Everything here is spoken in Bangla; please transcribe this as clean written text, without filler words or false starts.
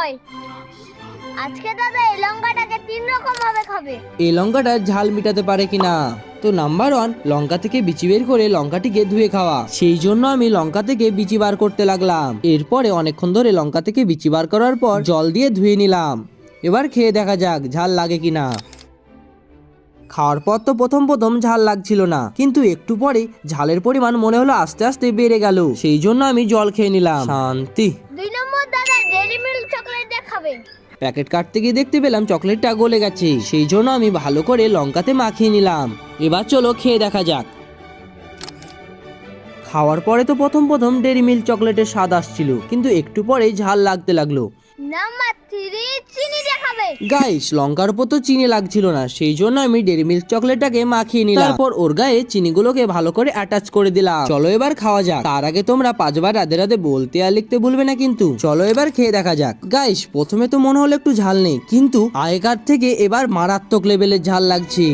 হয়। আজকে দাদা এই লঙ্কাটাকে 3 রকম ভাবে খাবে। এই লঙ্কাটা ঝাল মিটাতে পারে কিনা। তো নাম্বার 1, লঙ্কা থেকে বিচি বের করে লঙ্কাটিকে ধুয়ে খাওয়া। সেই জন্য আমি লঙ্কা থেকে বিচি বার করতে লাগলাম। এরপরে অনেকক্ষণ ধরে লঙ্কা থেকে বিচি বার করার পর জল দিয়ে ধুয়ে নিলাম। এবার খেয়ে দেখা যাক ঝাল লাগে কিনা। খাওয়ার পর তো প্রথম প্রথম ঝাল লাগছিল না, কিন্তু একটু পরে ঝালের পরিমাণ মনে হলো আস্তে আস্তে বেড়ে গেল। সেই জন্য আমি জল খেয়ে নিলাম। শান্তি। 2 নম্বর দাদা ডেইরি মিল্ক চকলেট দেখাবে। প্যাকেট কাটতে গিয়ে দেখতে পেলাম চকলেটটা গলে গেছে। সেই জন্য আমি ভালো করে লঙ্কাতে মাখিয়ে নিলাম। এবার চলো খেয়ে দেখা যাক। খাওয়ার পরে তো প্রথম প্রথম ডেইরি মিল্ক চকলেটের স্বাদ আসছিল, কিন্তু একটু পরে ঝাল লাগতে লাগলো। নাম্বার 3 চিনি দেখাবে। গাইস, লঙ্কার উপর তো চিনি লাগছিল না, সেই জন্য আমি ডেইরি মিল্ক চকলেটটাকে মাখিয়ে নিলাম। তারপর ওর গায়ে চিনিগুলোকে ভালো করে অ্যাটাচ করে দিলাম। চলো এবার খাওয়া যাক। তার আগে তোমরা 5 বার রাধে রাধে বলতে আর লিখতে ভুলবে না কিন্তু। চলো এবার খেয়ে দেখা যাক। গাইস, প্রথমে তো মনে হলো একটু ঝাল নেই, কিন্তু আগেকার থেকে এবার মারাত্মক লেভেলের ঝাল লাগছে।